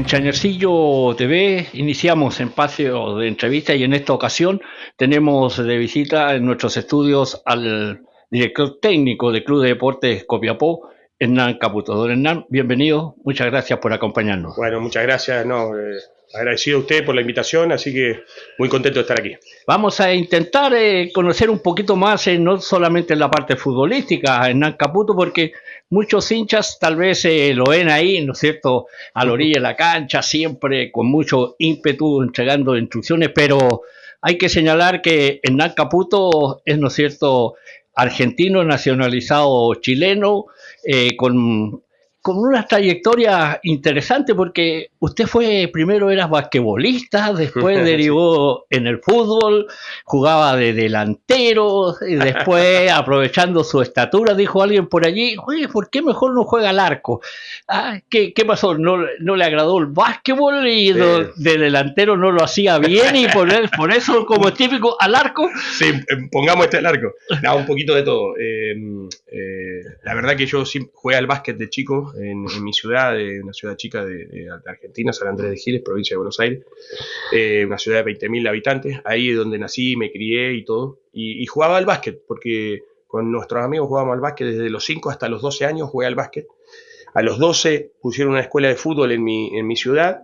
Chañarcillo TV iniciamos espacio de entrevista y en esta ocasión tenemos de visita en nuestros estudios al director técnico del Club de Deportes Copiapó, Hernán Caputo. Don Hernán, bienvenido, muchas gracias por acompañarnos. Bueno, muchas gracias, agradecido a usted por la invitación, así que muy contento de estar aquí. Vamos a intentar conocer un poquito más, no solamente en la parte futbolística, a Hernán Caputo, porque muchos hinchas tal vez lo ven ahí, ¿no es cierto?, a la orilla de la cancha, siempre con mucho ímpetu, entregando instrucciones, pero hay que señalar que Hernán Caputo es, ¿no es cierto?, argentino, nacionalizado chileno, con una trayectoria interesante, porque usted primero era basquetbolista, después derivó en el fútbol, jugaba de delantero, y después, aprovechando su estatura, dijo alguien por allí, oye, ¿por qué mejor no juega al arco? ¿Qué pasó? ¿No le agradó el básquetbol y de delantero no lo hacía bien y por eso, como típico, al arco? Sí, pongamos al arco. No, un poquito de todo. La verdad que yo sí jugué al básquet de chico, en mi ciudad, una ciudad chica de Argentina, San Andrés de Giles, provincia de Buenos Aires, una ciudad de 20.000 habitantes, ahí es donde nací, me crié y todo, y jugaba al básquet, porque con nuestros amigos jugábamos al básquet desde los 5 hasta los 12 años, jugué al básquet. A los 12 pusieron una escuela de fútbol en mi ciudad,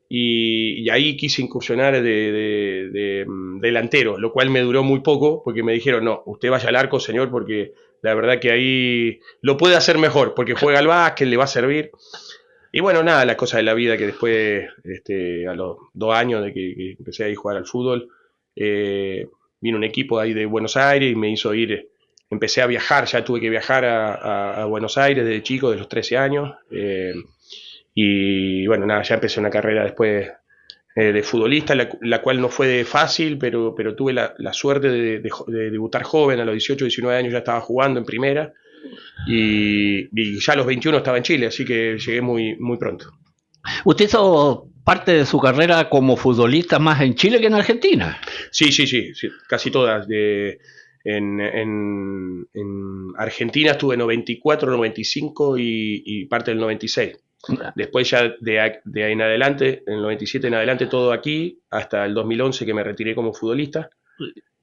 y ahí quise incursionar de delantero, lo cual me duró muy poco, porque me dijeron, no, usted vaya al arco, señor, porque la verdad que ahí lo puede hacer mejor, porque juega al básquet, le va a servir. Y bueno, nada, las cosas de la vida que después, a los 2 años de que empecé a ir a jugar al fútbol, vino un equipo ahí de Buenos Aires y me hizo ir, empecé a viajar, ya tuve que viajar a Buenos Aires desde chico, de los 13 años, y bueno, nada, ya empecé una carrera después de futbolista, la cual no fue fácil, pero tuve la suerte de debutar joven, a los 18, 19 años ya estaba jugando en primera, y ya a los 21 estaba en Chile, así que llegué muy, muy pronto. ¿Usted hizo parte de su carrera como futbolista más en Chile que en Argentina? Sí, casi todas. En Argentina estuve 94, 95 y parte del 96. Después ya de ahí en adelante, en el 97 en adelante, todo aquí, hasta el 2011 que me retiré como futbolista.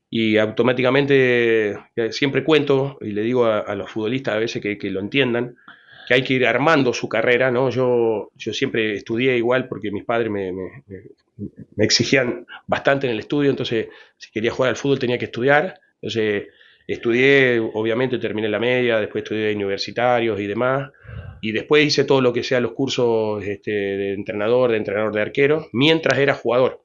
Y automáticamente, siempre cuento, y le digo a los futbolistas a veces que lo entiendan, que hay que ir armando su carrera, ¿no? Yo siempre estudié igual porque mis padres me exigían bastante en el estudio, entonces si quería jugar al fútbol tenía que estudiar. Entonces estudié, obviamente terminé la media, después estudié universitarios y demás, y después hice todo lo que sea los cursos de entrenador de arquero, mientras era jugador.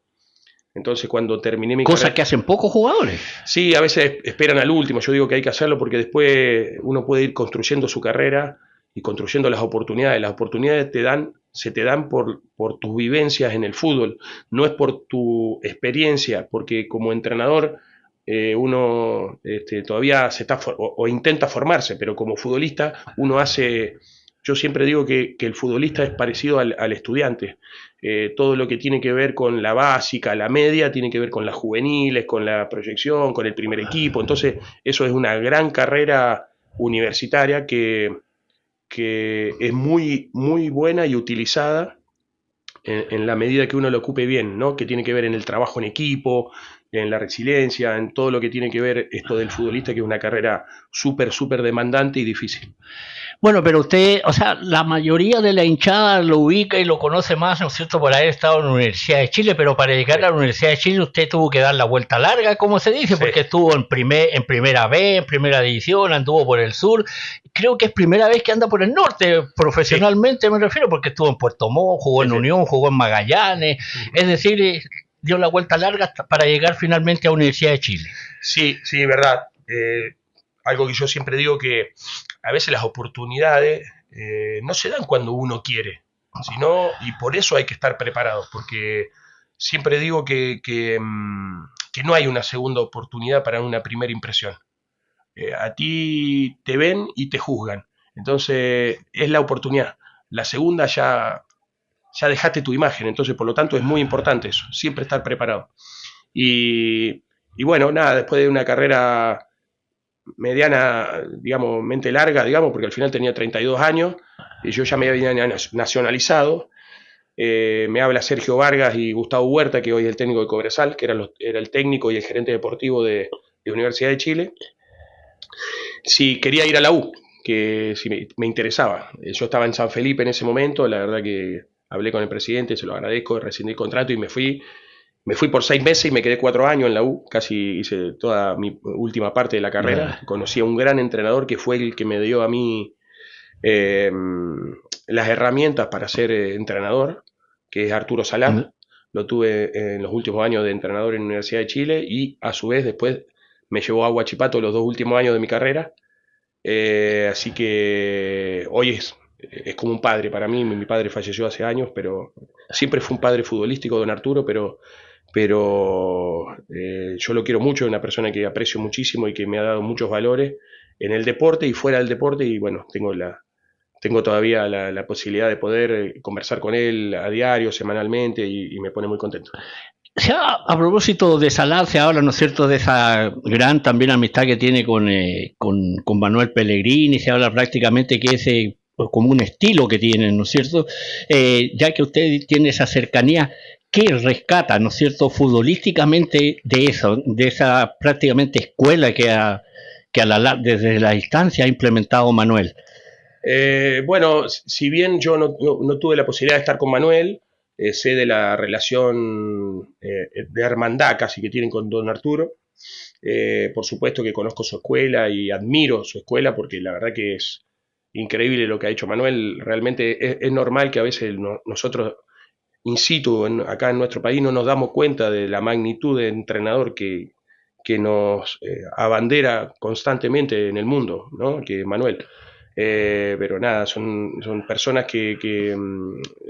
Entonces cuando terminé mi Cosa que hacen pocos jugadores. Sí, a veces esperan al último, yo digo que hay que hacerlo porque después uno puede ir construyendo su carrera y construyendo las oportunidades. Las oportunidades se te dan por tus vivencias en el fútbol, no es por tu experiencia, porque como entrenador uno todavía se está o intenta formarse, pero como futbolista uno hace. Yo siempre digo que el futbolista es parecido al estudiante. Todo lo que tiene que ver con la básica, la media, tiene que ver con las juveniles, con la proyección, con el primer equipo. Entonces, eso es una gran carrera universitaria que es muy, muy buena y utilizada en la medida que uno lo ocupe bien, ¿no? Que tiene que ver en el trabajo en equipo, en la resiliencia, en todo lo que tiene que ver esto del futbolista, que es una carrera súper, súper demandante y difícil. Bueno, pero usted, o sea, la mayoría de la hinchada lo ubica y lo conoce más, ¿no es cierto?, por haber estado en la Universidad de Chile, pero para llegar a la Universidad de Chile usted tuvo que dar la vuelta larga, como se dice, porque estuvo en primera B, en primera división, anduvo por el sur. Creo que es primera vez que anda por el norte, profesionalmente me refiero, porque estuvo en Puerto Montt, jugó en Unión, jugó en Magallanes, es decir, dio la vuelta larga para llegar finalmente a la Universidad de Chile. Sí, verdad. Algo que yo siempre digo, que a veces las oportunidades no se dan cuando uno quiere, sino, y por eso hay que estar preparado, porque siempre digo que no hay una segunda oportunidad para una primera impresión. A ti te ven y te juzgan, entonces es la oportunidad. La segunda ya dejaste tu imagen, entonces por lo tanto es muy importante eso, siempre estar preparado. Y bueno, nada, después de una carrera mediana, digamos, mente larga, digamos, porque al final tenía 32 años y yo ya me había nacionalizado. Me habla Sergio Vargas y Gustavo Huerta, que hoy es el técnico de Cobresal, que era el técnico y el gerente deportivo de Universidad de Chile, si quería ir a la U, que si me interesaba. Yo estaba en San Felipe en ese momento, la verdad que hablé con el presidente, se lo agradezco, rescindí el contrato y me fui. Me fui por 6 meses y me quedé 4 años en la U, casi hice toda mi última parte de la carrera. Conocí a un gran entrenador que fue el que me dio a mí las herramientas para ser entrenador, que es Arturo Salá. Lo tuve en los últimos años de entrenador en la Universidad de Chile y a su vez después me llevó a Huachipato los 2 últimos años de mi carrera. Así que hoy es como un padre para mí. Mi padre falleció hace años, pero siempre fue un padre futbolístico, don Arturo, pero yo lo quiero mucho, es una persona que aprecio muchísimo y que me ha dado muchos valores en el deporte y fuera del deporte, y bueno, tengo todavía la posibilidad de poder conversar con él a diario, semanalmente, y me pone muy contento. A propósito de Salah, se habla, ¿no es cierto?, de esa gran también amistad que tiene con Manuel Pellegrini, se habla prácticamente que es como un estilo que tienen, ¿no es cierto? Ya que usted tiene esa cercanía, ¿qué rescata, ¿no es cierto?, futbolísticamente de eso, de esa prácticamente escuela desde la distancia ha implementado Manuel? Bueno, si bien yo no tuve la posibilidad de estar con Manuel, sé de la relación de hermandad casi que tienen con don Arturo. Por supuesto que conozco su escuela y admiro su escuela porque la verdad que es increíble lo que ha hecho Manuel. Realmente es normal que a veces nosotros in situ, acá en nuestro país, no nos damos cuenta de la magnitud de entrenador que nos abandera constantemente en el mundo, ¿no? Que es Manuel. Pero nada, son personas que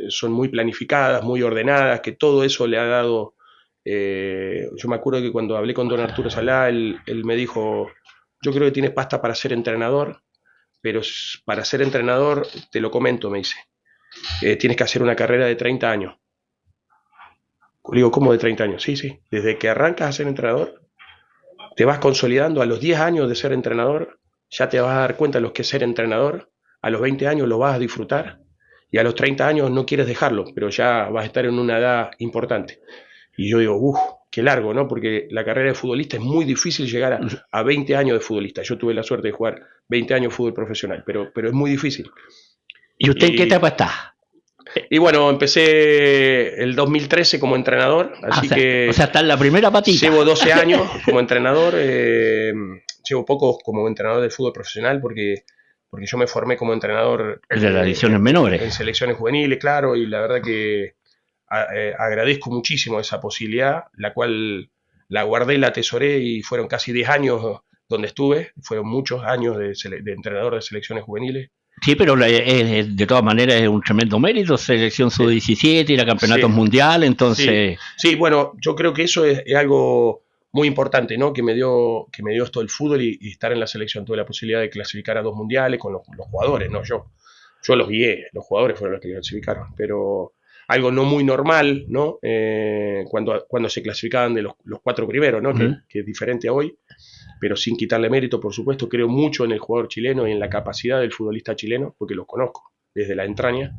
son muy planificadas, muy ordenadas, que todo eso le ha dado. Yo me acuerdo que cuando hablé con don Arturo Salá, él me dijo: yo creo que tienes pasta para ser entrenador, pero para ser entrenador, te lo comento, me dice, tienes que hacer una carrera de 30 años. Le digo, ¿cómo de 30 años? Sí, sí, desde que arrancas a ser entrenador, te vas consolidando. A los 10 años de ser entrenador, ya te vas a dar cuenta de lo que es ser entrenador. A los 20 años lo vas a disfrutar y a los 30 años no quieres dejarlo, pero ya vas a estar en una edad importante. Y yo digo, uff, qué largo, ¿no? Porque la carrera de futbolista es muy difícil llegar a 20 años de futbolista. Yo tuve la suerte de jugar 20 años de fútbol profesional, pero es muy difícil. ¿Y usted en qué etapa está? Y bueno, empecé el 2013 como entrenador, así que... O sea, está en la primera patita. Llevo 12 años como entrenador, llevo poco como entrenador de fútbol profesional porque yo me formé como entrenador... De las divisiones menores. En selecciones juveniles, claro, y la verdad que agradezco muchísimo esa posibilidad, la cual la guardé, la atesoré y fueron casi 10 años donde estuve, fueron muchos años de entrenador de selecciones juveniles. Sí, pero de todas maneras es un tremendo mérito, selección sub-17 y la campeonatos mundiales, entonces... Sí, bueno, yo creo que eso es algo muy importante, ¿no? Que me dio esto del fútbol y estar en la selección. Tuve la posibilidad de clasificar a 2 mundiales con los jugadores, ¿no? Yo los guié, los jugadores fueron los que clasificaron, pero algo no muy normal, ¿no? Cuando se clasificaban de los 4 primeros, ¿no? Que es diferente a hoy, pero sin quitarle mérito, por supuesto. Creo mucho en el jugador chileno y en la capacidad del futbolista chileno, porque los conozco desde la entraña,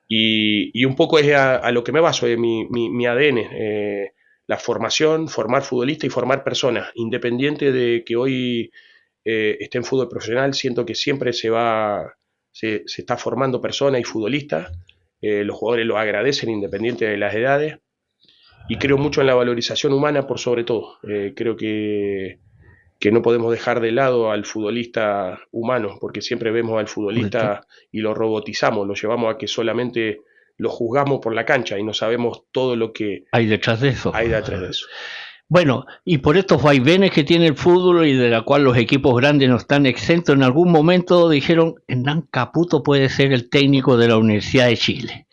y un poco es a lo que me baso, mi ADN, la formación, formar futbolistas y formar personas, independiente de que hoy esté en fútbol profesional. Siento que siempre se está formando personas y futbolistas, los jugadores lo agradecen independiente de las edades, y creo mucho en la valorización humana por sobre todo. Creo que no podemos dejar de lado al futbolista humano, porque siempre vemos al futbolista y lo robotizamos, lo llevamos a que solamente lo juzgamos por la cancha y no sabemos todo lo que hay detrás de eso. Bueno, y por estos vaivenes que tiene el fútbol y de la cual los equipos grandes no están exentos, en algún momento dijeron, Hernán Caputo puede ser el técnico de la Universidad de Chile.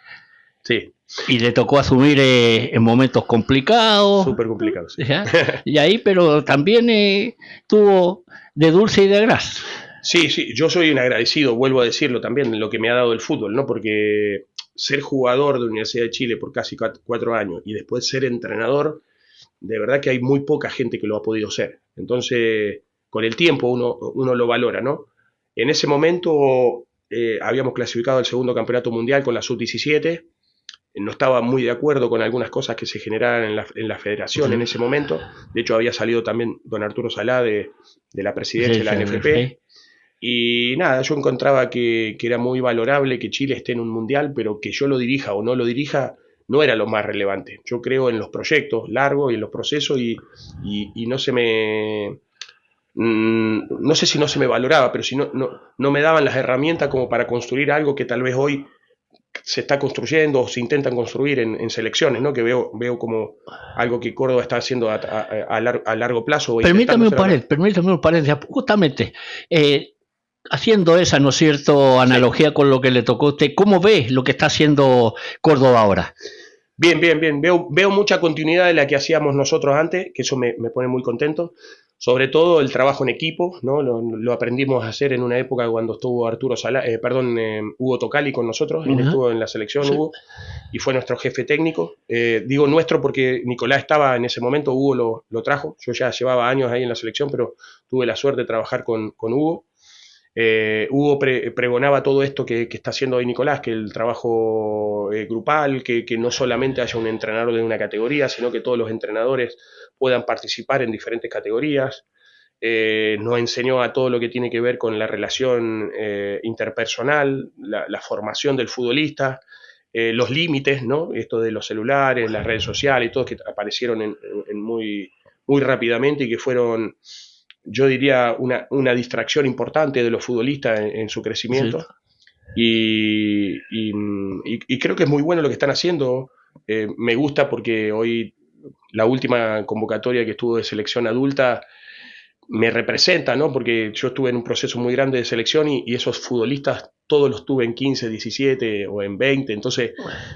Sí. Y le tocó asumir en momentos complicados. Súper complicados. Sí. Y ahí, pero también tuvo de dulce y de gras. Sí, yo soy un agradecido, vuelvo a decirlo también, lo que me ha dado el fútbol, ¿no? Porque ser jugador de la Universidad de Chile por casi 4 años y después ser entrenador, de verdad que hay muy poca gente que lo ha podido ser. Entonces, con el tiempo uno lo valora, ¿no? En ese momento habíamos clasificado al segundo campeonato mundial con la sub-17. no estaba muy de acuerdo con algunas cosas que se generaban en la federación en ese momento. De hecho, había salido también don Arturo Salá de la presidencia de la NFP. Y nada, yo encontraba que era muy valorable que Chile esté en un mundial, pero que yo lo dirija o no lo dirija no era lo más relevante. Yo creo en los proyectos largos y en los procesos y no se me... no sé si no se me valoraba, pero si no me daban las herramientas como para construir algo que tal vez hoy se está construyendo o se intentan construir en selecciones, ¿no? Que veo como algo que Córdoba está haciendo a largo plazo. Permítame un paréntesis, justamente, haciendo esa, ¿no es cierto?, analogía con lo que le tocó a usted, ¿cómo ve lo que está haciendo Córdoba ahora? Bien. Veo mucha continuidad de la que hacíamos nosotros antes, que eso me pone muy contento. Sobre todo el trabajo en equipo, ¿no? Lo aprendimos a hacer en una época cuando estuvo Hugo Tocali con nosotros. Él estuvo en la selección, sí. Hugo, y fue nuestro jefe técnico. Digo nuestro porque Nicolás estaba en ese momento, Hugo lo trajo. Yo ya llevaba años ahí en la selección, pero tuve la suerte de trabajar con Hugo. Hugo pregonaba todo esto que está haciendo hoy Nicolás, que el trabajo grupal, que no solamente haya un entrenador de una categoría, sino que todos los entrenadores puedan participar en diferentes categorías. Nos enseñó a todo lo que tiene que ver con la relación interpersonal, la formación del futbolista, los límites, ¿no? Esto de los celulares, las redes sociales y todo, que aparecieron muy rápidamente y que fueron, yo diría, una distracción importante de los futbolistas en su crecimiento. Sí. Y creo que es muy bueno lo que están haciendo. Me gusta porque hoy la última convocatoria que estuvo de selección adulta me representa, ¿no? Porque yo estuve en un proceso muy grande de selección y esos futbolistas todos los tuve en 15, 17 o en 20, entonces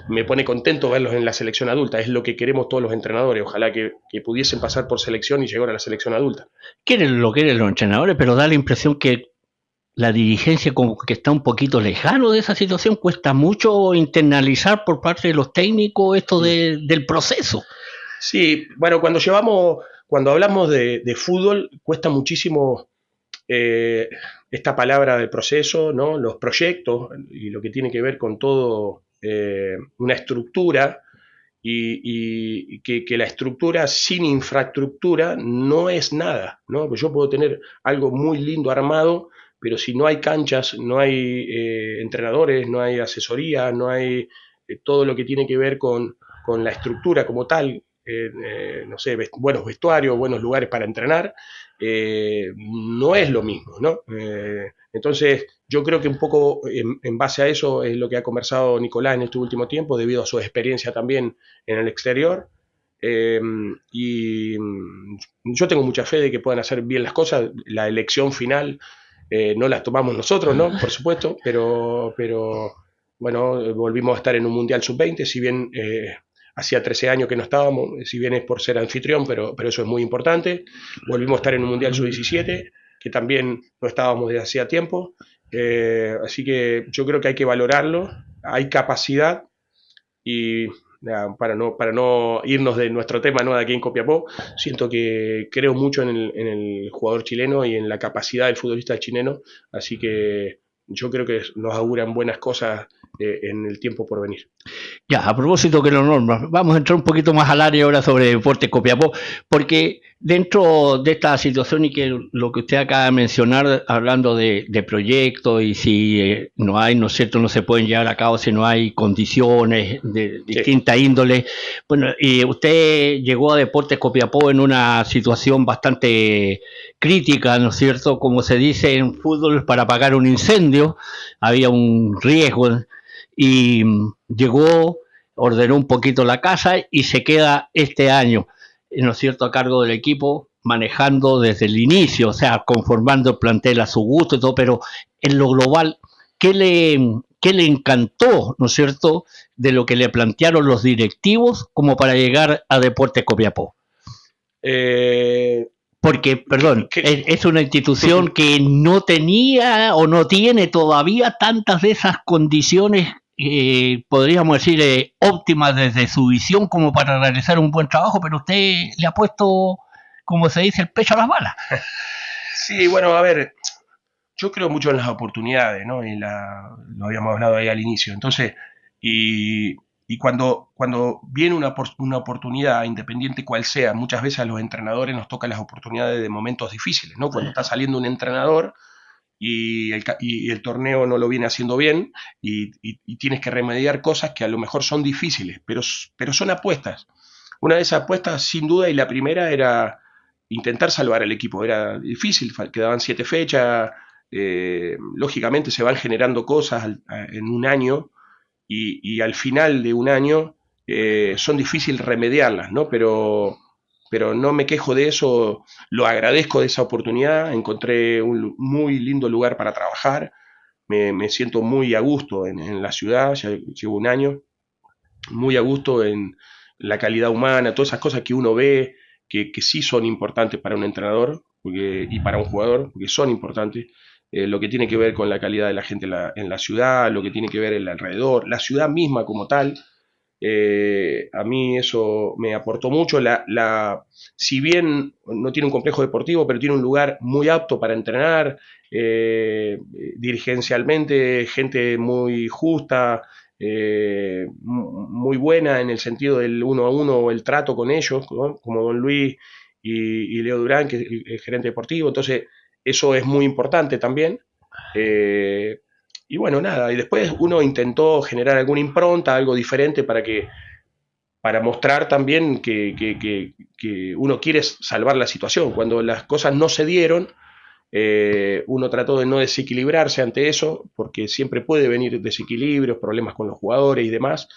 me pone contento verlos en la selección adulta. Es lo que queremos todos los entrenadores, ojalá que pudiesen pasar por selección y llegar a la selección adulta. Quieren lo quieren los entrenadores, pero da la impresión que la dirigencia como que está un poquito lejano de esa situación, cuesta mucho internalizar por parte de los técnicos esto del proceso. Sí, bueno, cuando hablamos de fútbol, cuesta muchísimo esta palabra del proceso, ¿no? Los proyectos y lo que tiene que ver con todo una estructura y que la estructura sin infraestructura no es nada, ¿no? Pues yo puedo tener algo muy lindo armado, pero si no hay canchas, no hay entrenadores, no hay asesoría, no hay todo lo que tiene que ver con la estructura como tal, no sé, buenos vestuarios, buenos lugares para entrenar, no es lo mismo, ¿no? Entonces, yo creo que un poco en base a eso es lo que ha conversado Nicolás en este último tiempo, debido a su experiencia también en el exterior. Y yo tengo mucha fe de que puedan hacer bien las cosas. La elección final no la tomamos nosotros, ¿no? Por supuesto, pero bueno, volvimos a estar en un Mundial Sub-20, si bien hacía 13 años que no estábamos, si bien es por ser anfitrión, pero eso es muy importante. Volvimos a estar en un Mundial Sub-17, que también no estábamos desde hacía tiempo. Así que yo creo que hay que valorarlo. Hay capacidad y para no irnos de nuestro tema, ¿no?, de aquí en Copiapó, siento que creo mucho en el jugador chileno y en la capacidad del futbolista chileno. Así que yo creo que nos auguran buenas cosas en el tiempo por venir. Ya, a propósito que lo norma, vamos a entrar un poquito más al área ahora sobre Deportes Copiapó, porque dentro de esta situación y que lo que usted acaba de mencionar, hablando de proyectos y si no hay, ¿no es cierto?, no se pueden llevar a cabo si no hay condiciones de distinta índole. Bueno, y usted llegó a Deportes Copiapó en una situación bastante crítica, ¿no es cierto?, como se dice en fútbol, para apagar un incendio, había un riesgo y llegó, ordenó un poquito la casa y se queda este año, ¿no es cierto?, a cargo del equipo, manejando desde el inicio, o sea, conformando el plantel a su gusto y todo, pero en lo global, ¿qué le encantó, ¿no es cierto?, de lo que le plantearon los directivos como para llegar a Deportes Copiapó? Porque, perdón, es una institución que no tenía o no tiene todavía tantas de esas condiciones, podríamos decir, óptimas desde su visión como para realizar un buen trabajo, pero usted le ha puesto, como se dice, el pecho a las balas. Sí, bueno, a ver, yo creo mucho en las oportunidades, ¿no? Lo habíamos hablado ahí al inicio. Entonces, y Y cuando viene una oportunidad, independiente cual sea, muchas veces a los entrenadores nos tocan las oportunidades de momentos difíciles, ¿no? Cuando está saliendo un entrenador y el torneo no lo viene haciendo bien y tienes que remediar cosas que a lo mejor son difíciles, pero son apuestas. Una de esas apuestas, sin duda, y la primera era intentar salvar al equipo. Era difícil, quedaban 7 fechas, lógicamente se van generando cosas en un año y al final de un año son difíciles remediarlas, ¿no? Pero no me quejo de eso, lo agradezco de esa oportunidad, encontré un muy lindo lugar para trabajar, me siento muy a gusto en la ciudad, ya llevo un año, muy a gusto en la calidad humana, todas esas cosas que uno ve que sí son importantes para un entrenador y para un jugador, porque son importantes. Lo que tiene que ver con la calidad de la gente en la ciudad, lo que tiene que ver el alrededor, la ciudad misma como tal, a mí eso me aportó mucho. Si bien no tiene un complejo deportivo, pero tiene un lugar muy apto para entrenar, dirigencialmente, gente muy justa, muy buena en el sentido del uno a uno o el trato con ellos, ¿no? Como Don Luis y Leo Durán, que es el gerente deportivo. Entonces, eso es muy importante también. Eh, y bueno, nada, y después uno intentó generar alguna impronta, algo diferente para mostrar también que uno quiere salvar la situación. Cuando las cosas no se dieron, uno trató de no desequilibrarse ante eso, porque siempre puede venir desequilibrios, problemas con los jugadores y demás.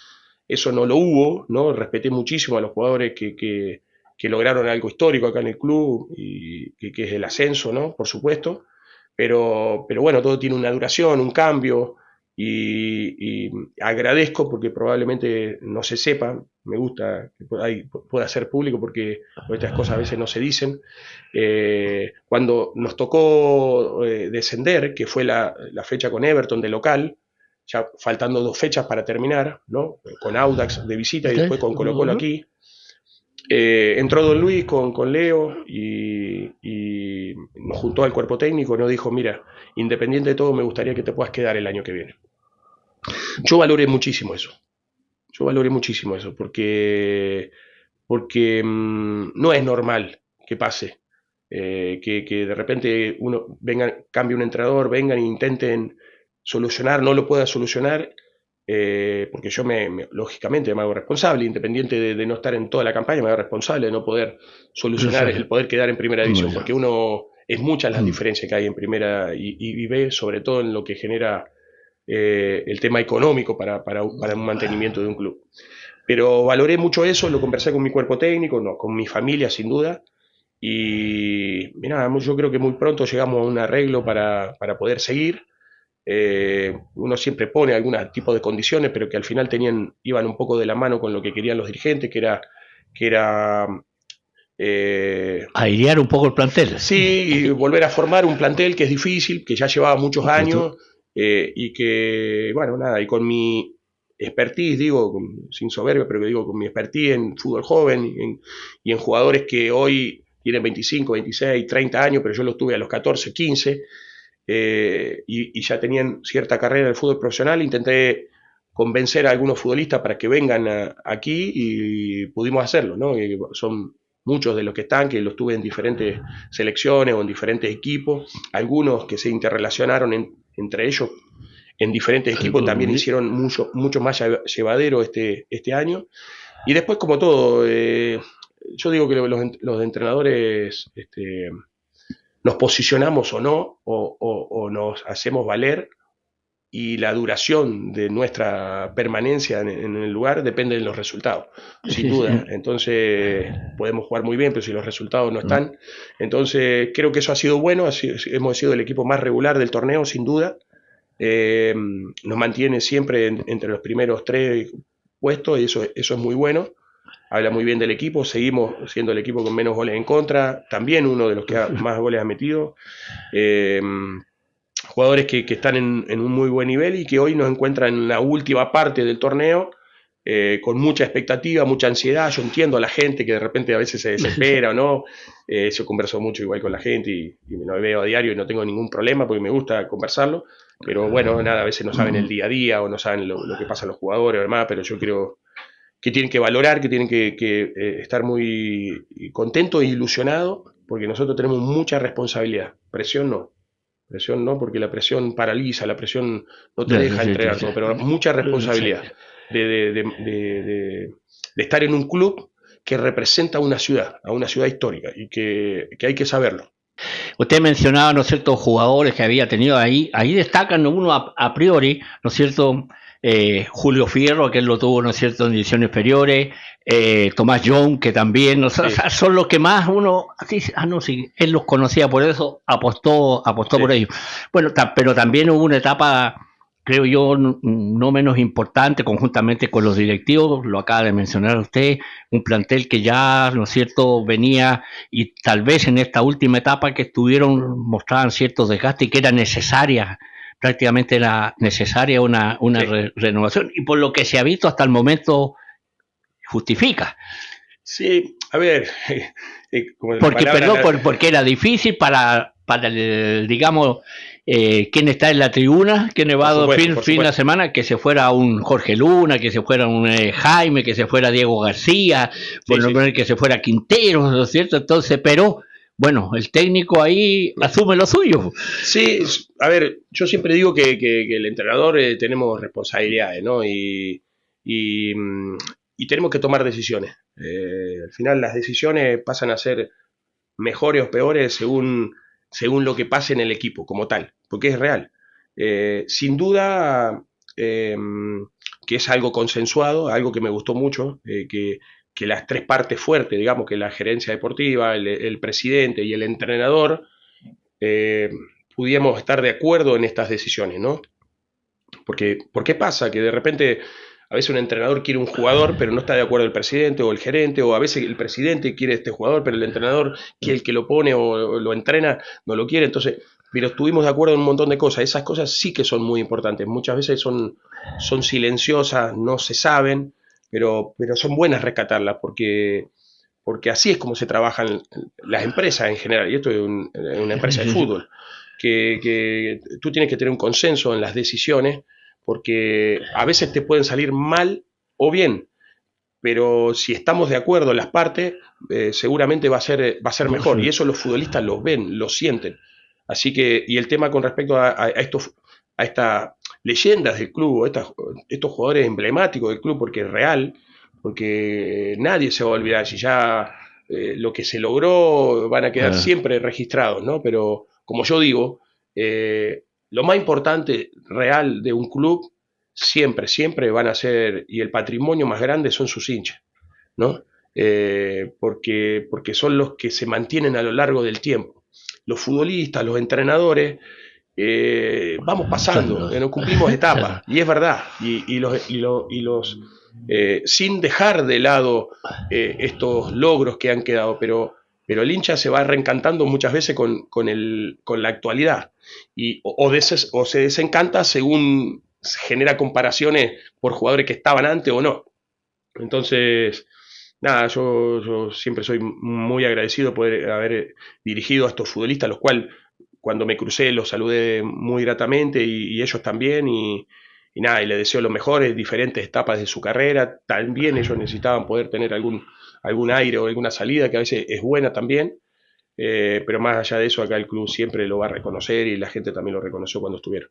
Eso no lo hubo, ¿no? Respeté muchísimo a los jugadores que lograron algo histórico acá en el club, y que es el ascenso, ¿no? Por supuesto. Pero bueno, todo tiene una duración, un cambio, y agradezco porque probablemente no se sepa, me gusta que pueda ser público porque estas cosas a veces no se dicen. Cuando nos tocó descender, que fue la fecha con Everton de local, ya faltando 2 fechas para terminar, ¿no? Con Audax de visita y después con Colo Colo aquí. Entró Don Luis con Leo y nos juntó al cuerpo técnico y nos dijo, mira, independiente de todo, me gustaría que te puedas quedar el año que viene. Yo valoré muchísimo eso. Porque no es normal que pase. Que de repente cambie un entrenador, vengan e intenten solucionar, no lo pueda solucionar, porque yo lógicamente me hago responsable, independiente de no estar en toda la campaña, me hago responsable de no poder solucionar el poder quedar en primera división, porque es muchas las diferencias que hay en primera y B, sobre todo en lo que genera el tema económico para un mantenimiento de un club. Pero valoré mucho eso, lo conversé con mi cuerpo técnico, no, con mi familia sin duda, y mira, yo creo que muy pronto llegamos a un arreglo para poder seguir. Uno siempre pone algún tipo de condiciones, pero que al final iban un poco de la mano con lo que querían los dirigentes, que era airear un poco el plantel. Sí, y volver a formar un plantel que es difícil, que ya llevaba muchos años, y que, bueno, nada, y con mi expertise, digo, sin soberbia, pero que digo, con mi expertise en fútbol joven y en jugadores que hoy tienen 25, 26, 30 años, pero yo los tuve a los 14, 15, y ya tenían cierta carrera en el fútbol profesional. Intenté convencer a algunos futbolistas para que vengan aquí y pudimos hacerlo, ¿no? Son muchos de los que están, que los tuve en diferentes selecciones o en diferentes equipos, algunos que se interrelacionaron entre ellos en diferentes equipos, también hicieron mucho más llevadero este año. Y después, como todo, yo digo que los entrenadores nos posicionamos o no, o nos hacemos valer, y la duración de nuestra permanencia en el lugar depende de los resultados, sin duda. Entonces podemos jugar muy bien, pero si los resultados no están, entonces creo que eso ha sido bueno. Hemos sido el equipo más regular del torneo, sin duda. Nos mantiene siempre entre los primeros 3 puestos, y eso es muy bueno. Habla muy bien del equipo. Seguimos siendo el equipo con menos goles en contra, también uno de los que más goles ha metido. Jugadores que están en un muy buen nivel y que hoy nos encuentran en la última parte del torneo, con mucha expectativa, mucha ansiedad. Yo entiendo a la gente que de repente a veces se desespera o no. Yo converso mucho igual con la gente y me lo veo a diario y no tengo ningún problema porque me gusta conversarlo. pero bueno, nada, a veces no saben el día a día o no saben lo que pasa a los jugadores o demás, pero yo creo que tienen que valorar, que tienen que estar muy contentos e ilusionados, porque nosotros tenemos mucha responsabilidad. Presión no, porque la presión paraliza, la presión no te deja entregar, ¿no? Pero mucha responsabilidad de estar en un club que representa a una ciudad histórica, y que hay que saberlo. Usted mencionaba, ¿no es cierto?, jugadores que había tenido ahí destacan uno a priori, ¿no es cierto?, Julio Fierro, que él lo tuvo, ¿no es cierto?, en divisiones inferiores, Tomás Young, que también, ¿no? Sí. Son los que más uno, sí, él los conocía, por eso apostó sí. por ellos. Bueno, pero también hubo una etapa, creo yo, no menos importante, conjuntamente con los directivos, lo acaba de mencionar usted, un plantel que ya, ¿no es cierto?, venía, y tal vez en esta última etapa que estuvieron, mostraban ciertos desgastes y que era necesaria, prácticamente era necesaria una sí. Renovación, y por lo que se ha visto hasta el momento, justifica. Sí, a ver, porque era difícil para el, digamos, quien está en la tribuna, quien va a fin de semana, que se fuera un Jorge Luna, que se fuera un Jaime, que se fuera Diego García, por no poner que se fuera Quintero, ¿no es cierto? Entonces, pero bueno, el técnico ahí asume lo suyo. Sí, a ver, yo siempre digo que el entrenador tenemos responsabilidades, ¿no? Y tenemos que tomar decisiones. Al final las decisiones pasan a ser mejores o peores según lo que pase en el equipo como tal, porque es real. Sin duda que es algo consensuado, algo que me gustó mucho, que las tres partes fuertes, digamos, que la gerencia deportiva, el presidente y el entrenador, pudiéramos estar de acuerdo en estas decisiones, ¿no? ¿Por qué pasa? Que de repente a veces un entrenador quiere un jugador, pero no está de acuerdo el presidente o el gerente, o a veces el presidente quiere este jugador, pero el entrenador, que el que lo pone o lo entrena, no lo quiere. Entonces, pero estuvimos de acuerdo en un montón de cosas. Esas cosas sí que son muy importantes. Muchas veces son silenciosas, no se saben, pero son buenas rescatarlas, porque así es como se trabajan las empresas en general, y esto es una empresa de fútbol, que tú tienes que tener un consenso en las decisiones, porque a veces te pueden salir mal o bien, pero si estamos de acuerdo las partes, seguramente va a ser mejor, y eso los futbolistas lo ven, lo sienten. Así que, y el tema con respecto a estas leyendas del club, estos jugadores emblemáticos del club, porque es real, porque nadie se va a olvidar, si ya lo que se logró van a quedar siempre registrados, ¿no? Pero, como yo digo, lo más importante real de un club siempre van a ser, y el patrimonio más grande son sus hinchas, ¿no? Porque son los que se mantienen a lo largo del tiempo. Los futbolistas, los entrenadores, vamos pasando, no cumplimos etapas, y es verdad, y los sin dejar de lado estos logros que han quedado, pero el hincha se va reencantando muchas veces con la actualidad, o se desencanta según genera comparaciones por jugadores que estaban antes o no. Entonces, nada, yo siempre soy muy agradecido por haber dirigido a estos futbolistas, los cuales cuando me crucé los saludé muy gratamente, y ellos también, y nada, y les deseo lo mejor en diferentes etapas de su carrera. También ellos necesitaban poder tener algún aire o alguna salida, que a veces es buena también, pero más allá de eso, acá el club siempre lo va a reconocer, y la gente también lo reconoció cuando estuvieron.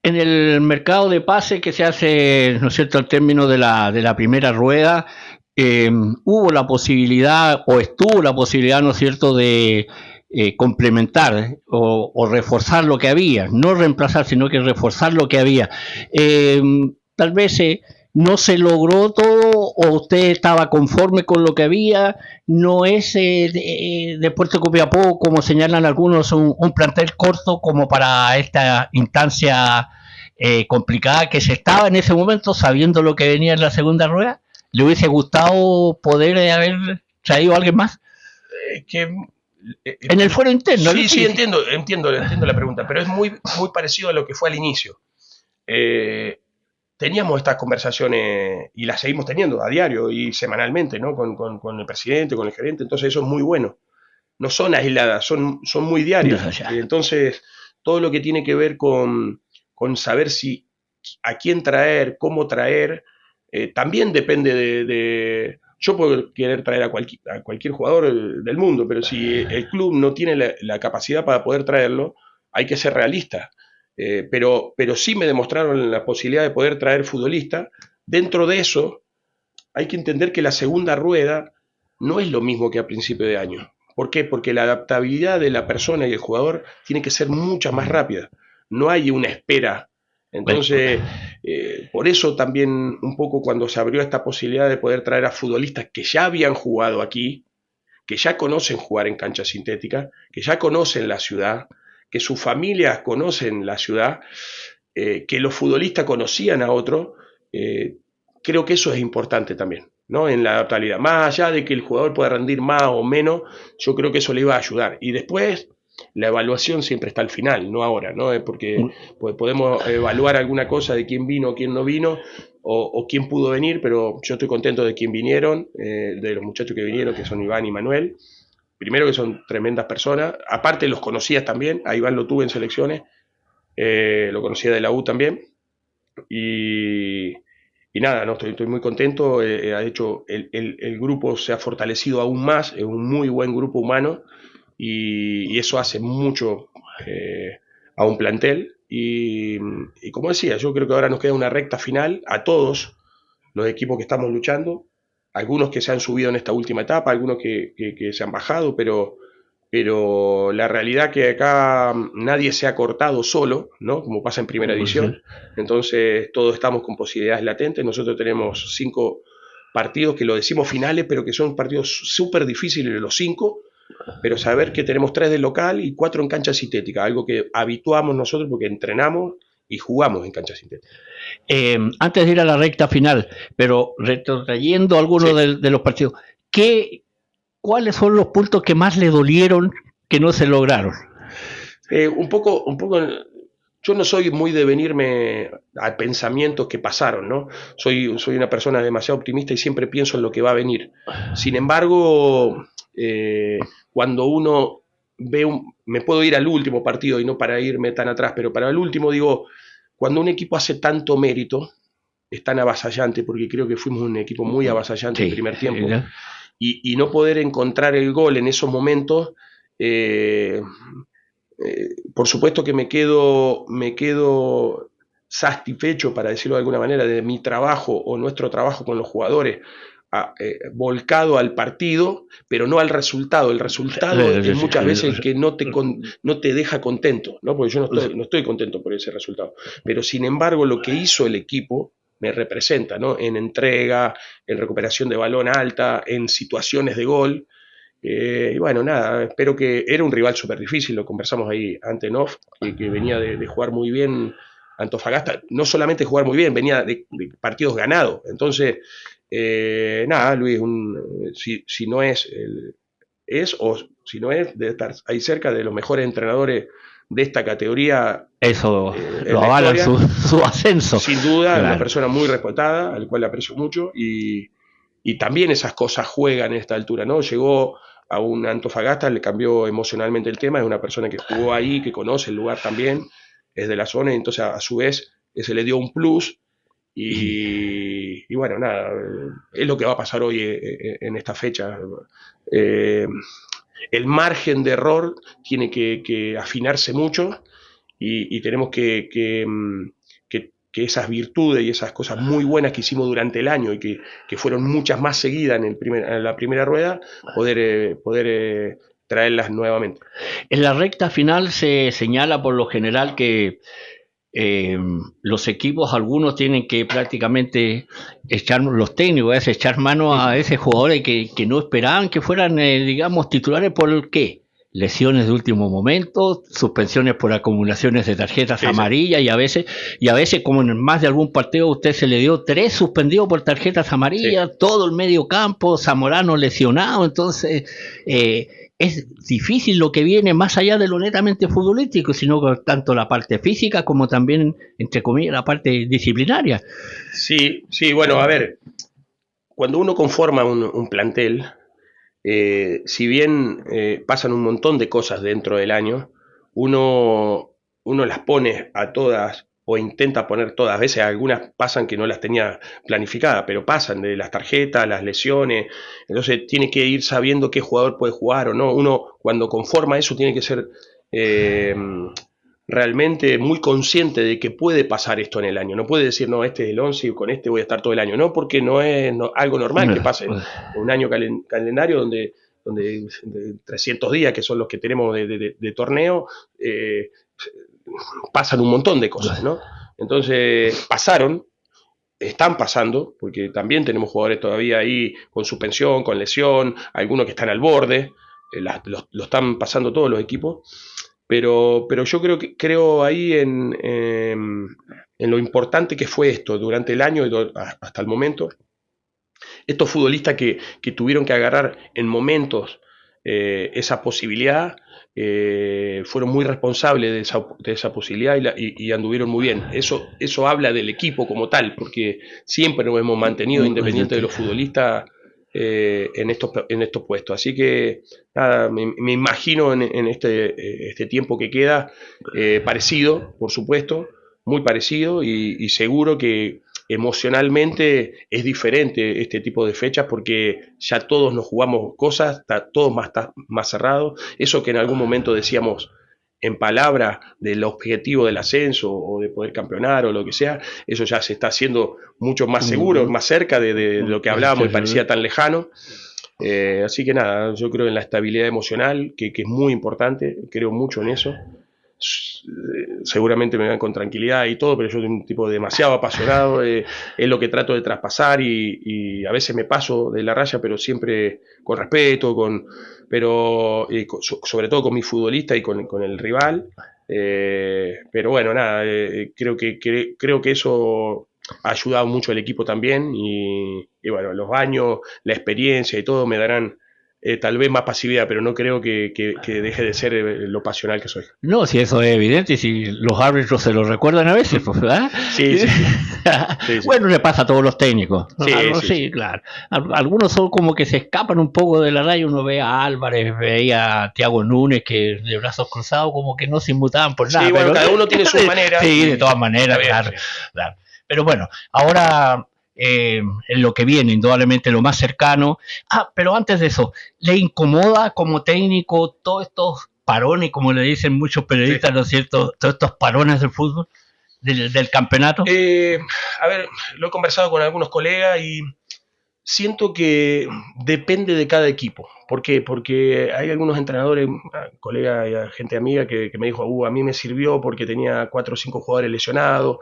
En el mercado de pases que se hace, ¿no es cierto?, al término de la primera rueda, hubo la posibilidad, o estuvo la posibilidad, ¿no es cierto?, de complementar o reforzar lo que había, no reemplazar, sino que reforzar lo que había. Tal vez no se logró todo, o usted estaba conforme con lo que había. No es Deportes Copiapó, como señalan algunos, un plantel corto como para esta instancia complicada que se estaba en ese momento, sabiendo lo que venía en la segunda rueda. ¿Le hubiese gustado poder haber traído a alguien más? En el fuero interno. Sí, entiendo la pregunta, pero es muy parecido a lo que fue al inicio. Teníamos estas conversaciones, y las seguimos teniendo a diario y semanalmente, ¿no? Con el presidente, con el gerente. Entonces eso es muy bueno. No son aisladas, son muy diarias. Entonces todo lo que tiene que ver con con saber a quién traer, cómo traer. También depende yo puedo querer traer a cualquier jugador del mundo, pero si el club no tiene la capacidad para poder traerlo, hay que ser realista. Pero sí me demostraron la posibilidad de poder traer futbolistas. Dentro de eso, hay que entender que la segunda rueda no es lo mismo que a principio de año. ¿Por qué? Porque la adaptabilidad de la persona y el jugador tiene que ser mucha más rápida. No hay una espera. Entonces, por eso también un poco cuando se abrió esta posibilidad de poder traer a futbolistas que ya habían jugado aquí, que ya conocen jugar en cancha sintética, que ya conocen la ciudad, que sus familias conocen la ciudad, que los futbolistas conocían a otros, creo que eso es importante también, ¿no? En la adaptabilidad. Más allá de que el jugador pueda rendir más o menos, yo creo que eso le iba a ayudar. Y después, la evaluación siempre está al final, no ahora, ¿no? Porque podemos evaluar alguna cosa de quién vino, quién no vino, o quién pudo venir, pero yo estoy contento de quién vinieron, de los muchachos que vinieron, que son Iván y Manuel. Primero que son tremendas personas, aparte los conocías también, a Iván lo tuve en selecciones, lo conocía de la U también, y nada, no, estoy muy contento. Ha hecho el grupo se ha fortalecido aún más, es un muy buen grupo humano y eso hace mucho a un plantel. Y como decía, yo creo que ahora nos queda una recta final a todos los equipos que estamos luchando, algunos que se han subido en esta última etapa, algunos que se han bajado, pero la realidad que acá nadie se ha cortado solo, ¿no? Como pasa en primera división. Entonces todos estamos con posibilidades latentes. Nosotros tenemos 5 partidos que lo decimos finales, pero que son partidos súper difíciles los 5, pero saber que tenemos 3 de local y 4 en cancha sintética, algo que habituamos nosotros porque entrenamos y jugamos en cancha sintética. Antes de ir a la recta final, pero retrotrayendo algunos de los partidos, ¿cuáles son los puntos que más le dolieron que no se lograron? Un poco, yo no soy muy de venirme a pensamientos que pasaron, ¿no? Soy una persona demasiado optimista y siempre pienso en lo que va a venir. Sin embargo, cuando uno ve me puedo ir al último partido y no para irme tan atrás, pero para el último digo, cuando un equipo hace tanto mérito, es tan avasallante, porque creo que fuimos un equipo muy avasallante en el primer tiempo, y no poder encontrar el gol en esos momentos, por supuesto que me quedo satisfecho, para decirlo de alguna manera, de mi trabajo o nuestro trabajo con los jugadores, volcado al partido, pero no al resultado. El resultado es muchas veces que no te deja contento, ¿no? Porque yo no estoy contento por ese resultado. Pero sin embargo, lo que hizo el equipo me representa, ¿no? En entrega, en recuperación de balón alta, en situaciones de gol. Y bueno, nada, espero que era un rival súper difícil, lo conversamos ahí ante en off, que venía de jugar muy bien Antofagasta, no solamente jugar muy bien, venía de partidos ganados. Entonces, nada, Luis, si no es, o si no es, debe estar ahí cerca de los mejores entrenadores de esta categoría. Eso lo avala su ascenso. Sin duda, claro. Una persona muy respetada, al cual le aprecio mucho, y también esas cosas juegan en esta altura, ¿no? Llegó a un Antofagasta, le cambió emocionalmente el tema, es una persona que jugó ahí, que conoce el lugar también, es de la zona, y entonces a su vez se le dio un plus, y bueno, nada, es lo que va a pasar hoy en esta fecha. El margen de error tiene que afinarse mucho, y tenemos que esas virtudes y esas cosas muy buenas que hicimos durante el año y que fueron muchas más seguidas en la primera rueda, poder traerlas nuevamente. En la recta final se señala por lo general que los equipos, algunos tienen que prácticamente los técnicos, echar mano a ese jugadores que no esperaban que fueran, digamos, titulares. ¿Por qué? Lesiones de último momento, suspensiones por acumulaciones de tarjetas amarillas, y a veces, como en más de algún partido, usted se le dio 3 suspendidos por tarjetas amarillas, todo el medio campo, Zamorano lesionado. Entonces es difícil lo que viene más allá de lo netamente futbolístico, sino tanto la parte física como también, entre comillas, la parte disciplinaria. Sí, bueno, a ver, cuando uno conforma un plantel, si bien pasan un montón de cosas dentro del año, uno las pone a todas o intenta poner todas. A veces algunas pasan que no las tenía planificadas, pero pasan de las tarjetas, las lesiones. Entonces tiene que ir sabiendo qué jugador puede jugar o no. Uno cuando conforma eso tiene que ser realmente muy consciente de que puede pasar esto en el año. No puede decir, no, este es el 11 y con este voy a estar todo el año. No, porque no es algo normal que pase en un año calendario donde 300 días, que son los que tenemos de torneo, pasan un montón de cosas, ¿no? Entonces, están pasando, porque también tenemos jugadores todavía ahí con suspensión, con lesión, algunos que están al borde, lo están pasando todos los equipos, pero yo creo ahí en lo importante que fue esto durante el año hasta el momento. Estos futbolistas que tuvieron que agarrar en momentos esa posibilidad, fueron muy responsables de esa posibilidad y anduvieron muy bien. Eso habla del equipo como tal, porque siempre nos hemos mantenido independientes de los futbolistas en estos puestos. Así que nada, me imagino en este tiempo que queda parecido, por supuesto, muy parecido y seguro que emocionalmente es diferente este tipo de fechas porque ya todos nos jugamos cosas, está todo más cerrado. Eso que en algún momento decíamos en palabras del objetivo del ascenso o de poder campeonar o lo que sea, eso ya se está haciendo mucho más seguro, más cerca de lo que hablábamos y parecía tan lejano. Así que nada, yo creo en la estabilidad emocional, que es muy importante, creo mucho en eso. Seguramente me van con tranquilidad y todo, pero yo soy un tipo demasiado apasionado, es lo que trato de traspasar y a veces me paso de la raya, pero siempre con respeto, sobre todo con mi futbolista y con el rival. Pero bueno, nada, creo que eso ha ayudado mucho al equipo también y bueno, los años, la experiencia y todo me darán tal vez más pasividad, pero no creo que deje de ser lo pasional que soy. No, si eso es evidente, y si los árbitros se lo recuerdan a veces, pues, ¿verdad? Sí, sí. Bueno, le pasa a todos los técnicos. Sí, claro. Algunos son como que se escapan un poco de la raya. Uno ve a Álvarez, veía a Thiago Núñez, que de brazos cruzados como que no se inmutaban por nada. Sí, bueno, cada uno tiene su manera. Sí, de todas maneras, claro. Pero bueno, ahora en lo que viene, indudablemente lo más cercano. Pero antes de eso, ¿le incomoda como técnico todos estos parones, como le dicen muchos periodistas, ¿no es cierto? Todos estos parones del fútbol, del campeonato. A ver, lo he conversado con algunos colegas y siento que depende de cada equipo. ¿Por qué? Porque hay algunos entrenadores, colegas y gente amiga que me dijo, a mí me sirvió porque tenía 4 o 5 jugadores lesionados,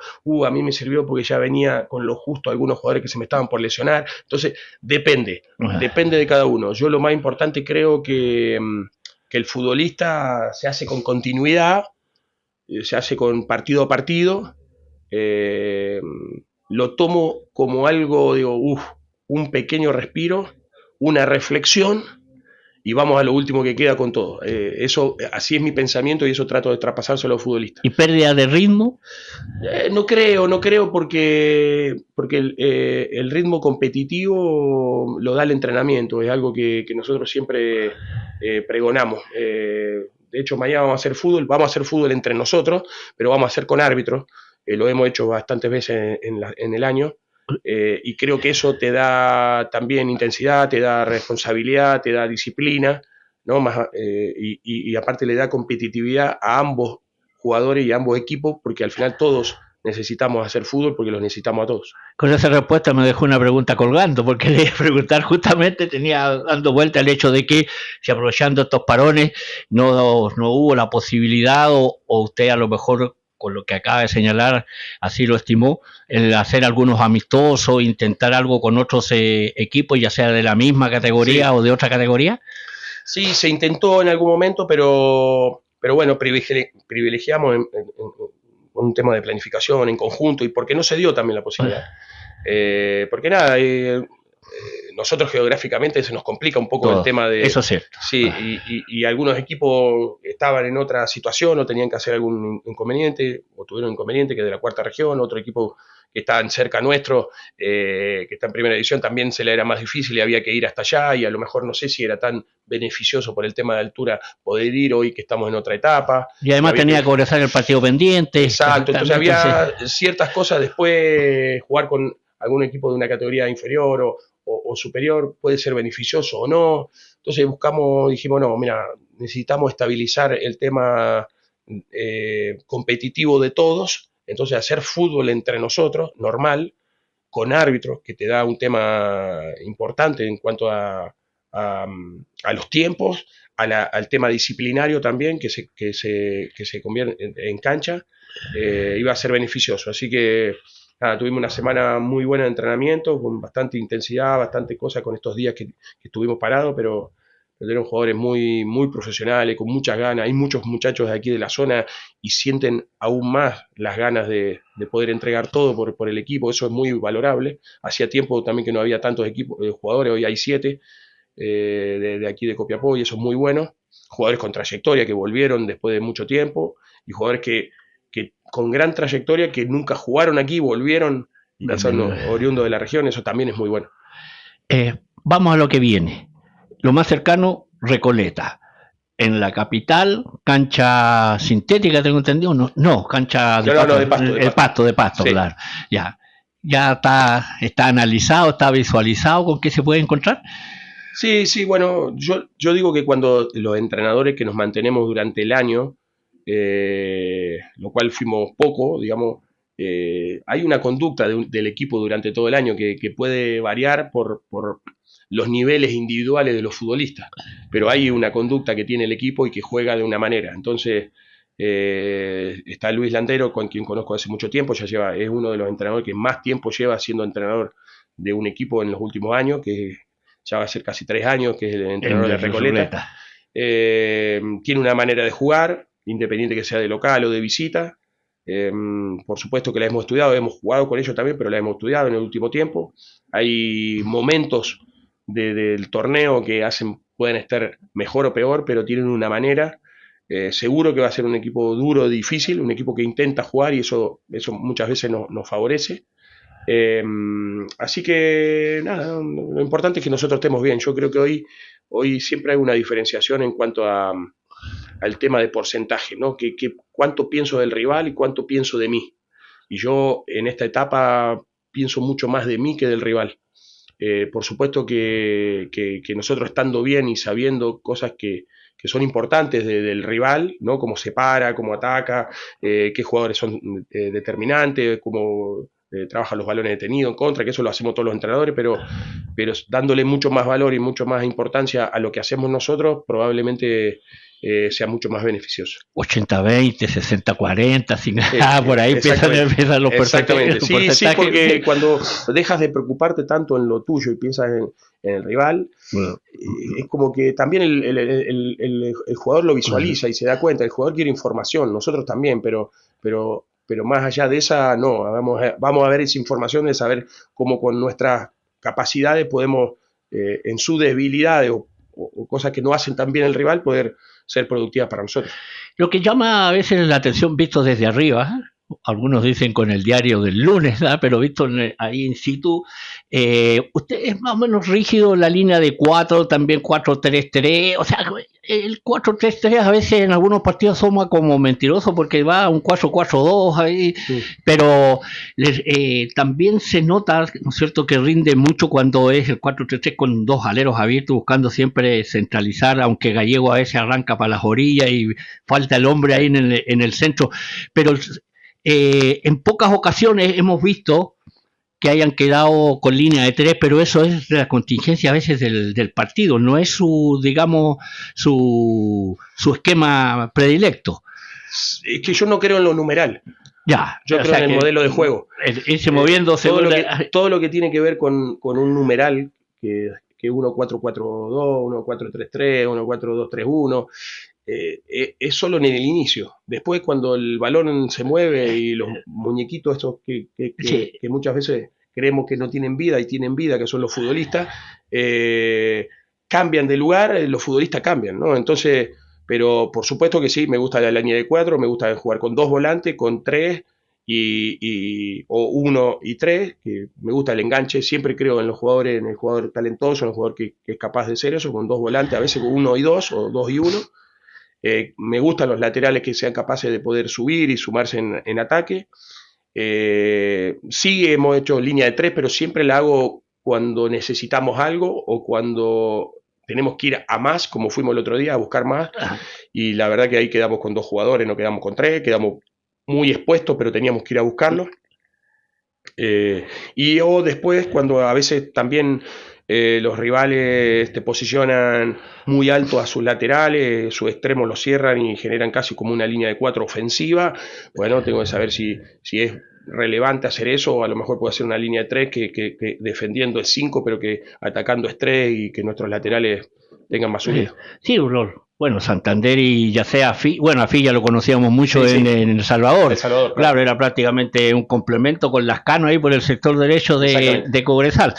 a mí me sirvió porque ya venía con lo justo algunos jugadores que se me estaban por lesionar. Entonces, depende de cada uno. Yo lo más importante creo que el futbolista se hace con continuidad, se hace con partido a partido. Lo tomo como algo, un pequeño respiro, una reflexión y vamos a lo último que queda con todo. Así es mi pensamiento y eso trato de traspasárselo a los futbolistas. ¿Y pérdida de ritmo? No creo porque el ritmo competitivo lo da el entrenamiento, es algo que nosotros siempre pregonamos. De hecho, mañana vamos a hacer fútbol entre nosotros, pero vamos a hacer con árbitros. Lo hemos hecho bastantes veces en el año. Y creo que eso te da también intensidad, te da responsabilidad, te da disciplina, ¿no? Y aparte le da competitividad a ambos jugadores y a ambos equipos, porque al final todos necesitamos hacer fútbol porque los necesitamos a todos. Con esa respuesta me dejó una pregunta colgando, porque le iba a preguntar justamente, tenía dando vuelta el hecho de que si aprovechando estos parones no hubo la posibilidad o usted a lo mejor con lo que acaba de señalar, así lo estimó, el hacer algunos amistosos, intentar algo con otros equipos, ya sea de la misma categoría o de otra categoría. Sí, se intentó en algún momento, pero bueno, privilegiamos en un tema de planificación en conjunto y porque no se dio también la posibilidad. Porque nada, nosotros geográficamente se nos complica un poco Todo. el tema de... Eso es cierto. Sí, y algunos equipos estaban en otra situación o tenían que hacer algún inconveniente, o tuvieron un inconveniente que es de la cuarta región, otro equipo que está cerca nuestro, que está en primera división, también se le era más difícil y había que ir hasta allá, y a lo mejor no sé si era tan beneficioso por el tema de altura poder ir hoy que estamos en otra etapa. Y además tenía que organizar el partido pendiente. Exacto, entonces había ciertas cosas después, jugar con algún equipo de una categoría inferior o superior puede ser beneficioso o no. Entonces dijimos, no, mira, necesitamos estabilizar el tema competitivo de todos, entonces hacer fútbol entre nosotros, normal, con árbitros, que te da un tema importante en cuanto a los tiempos, al tema disciplinario también, que se convierte en cancha, iba a ser beneficioso. Así que nada, tuvimos una semana muy buena de entrenamiento, con bastante intensidad, bastante cosas con estos días que estuvimos parados, pero tenemos jugadores muy, muy profesionales, con muchas ganas. Hay muchos muchachos de aquí de la zona y sienten aún más las ganas de poder entregar todo por el equipo. Eso es muy valorable. Hacía tiempo también que no había tantos jugadores, hoy hay 7 de aquí de Copiapó y eso es muy bueno. Jugadores con trayectoria que volvieron después de mucho tiempo y jugadores que con gran trayectoria que nunca jugaron aquí, volvieron son oriundos de la región, eso también es muy bueno. Vamos a lo que viene. Lo más cercano, Recoleta. En la capital, cancha sintética, tengo entendido. No, cancha de pasto. No, de pasto. De pasto, sí. Claro. Ya está analizado, está visualizado con qué se puede encontrar. Sí, bueno, yo digo que cuando los entrenadores que nos mantenemos durante el año, lo cual fuimos poco, digamos, hay una conducta del equipo durante todo el año que puede variar por los niveles individuales de los futbolistas, pero hay una conducta que tiene el equipo y que juega de una manera. Entonces, está Luis Landero, con quien conozco hace mucho tiempo, es uno de los entrenadores que más tiempo lleva siendo entrenador de un equipo en los últimos años, que ya va a ser casi 3 años, que es el entrenador de Recoleta. Tiene una manera de jugar, independiente que sea de local o de visita. Por supuesto que la hemos estudiado, hemos jugado con ellos también, pero la hemos estudiado en el último tiempo. Hay momentos del torneo que pueden estar mejor o peor, pero tienen una manera. Seguro que va a ser un equipo duro, difícil, un equipo que intenta jugar y eso muchas veces nos favorece. Así que nada, lo importante es que nosotros estemos bien. Yo creo que hoy siempre hay una diferenciación en cuanto al tema de porcentaje, ¿no? Que cuánto pienso del rival y cuánto pienso de mí. Y yo en esta etapa pienso mucho más de mí que del rival. Por supuesto que nosotros estando bien y sabiendo cosas que son importantes del rival, ¿no? Cómo se para, cómo ataca, qué jugadores son determinantes, cómo trabajan los balones detenidos en contra, que eso lo hacemos todos los entrenadores, pero dándole mucho más valor y mucho más importancia a lo que hacemos nosotros, probablemente sea mucho más beneficioso. 80-20, 60-40, por ahí empiezan los porcentajes. Sí, porque cuando dejas de preocuparte tanto en lo tuyo y piensas en el rival, es como que también el jugador lo visualiza y se da cuenta, el jugador quiere información, nosotros también, pero más allá de esa, no, vamos a ver esa información de saber cómo con nuestras capacidades podemos, en sus debilidades o cosas que no hacen tan bien el rival, poder ser productivas para nosotros. Lo que llama a veces la atención visto desde arriba, algunos dicen con el diario del lunes, ¿verdad? Pero visto ahí in situ, usted es más o menos rígido en la línea de 4, también 4-3-3, o sea, el 4-3-3 a veces en algunos partidos somos como mentiroso porque va un 4-4-2 ahí, sí. Pero también se nota, ¿no es cierto?, que rinde mucho cuando es el 4-3-3 con 2 aleros abiertos, buscando siempre centralizar, aunque Gallego a veces arranca para las orillas y falta el hombre ahí en el centro, pero en pocas ocasiones hemos visto que hayan quedado con línea de 3, pero eso es la contingencia a veces del partido, no es digamos, su esquema predilecto. Es que yo no creo en lo numeral. Yo creo en el modelo de juego. Irse moviendo todo lo que tiene que ver con un numeral, que 1-4-4-2, 1-4-3-3, 1-4-2-3-1, es solo en el inicio. Después, cuando el balón se mueve y los muñequitos estos que muchas veces creemos que no tienen vida y tienen vida, que son los futbolistas, cambian de lugar, los futbolistas cambian, ¿no? Entonces, pero por supuesto que sí, me gusta la línea de 4, me gusta jugar con 2 volantes, con 3 o 1 y 3, que me gusta el enganche, siempre creo en los jugadores, en el jugador talentoso, en el jugador que es capaz de hacer eso, con 2 volantes, a veces con 1 y 2 o 2 y 1. Me gustan los laterales que sean capaces de poder subir y sumarse en ataque. Sí hemos hecho línea de 3, pero siempre la hago cuando necesitamos algo o cuando tenemos que ir a más, como fuimos el otro día, a buscar más. Y la verdad que ahí quedamos con 2 jugadores, no quedamos con 3, quedamos muy expuestos, pero teníamos que ir a buscarlos. Y o después, cuando a veces también los rivales te posicionan muy alto a sus laterales, sus extremos los cierran y generan casi como una línea de 4 ofensiva, bueno, tengo que saber si es relevante hacer eso, o a lo mejor puede hacer una línea de 3 que defendiendo es 5, pero que atacando es 3 y que nuestros laterales tengan más subida. Sí, bueno, Santander y ya sea bueno, a Filla lo conocíamos mucho en El Salvador. Claro, era prácticamente un complemento con Lascano ahí por el sector derecho de Cobresal.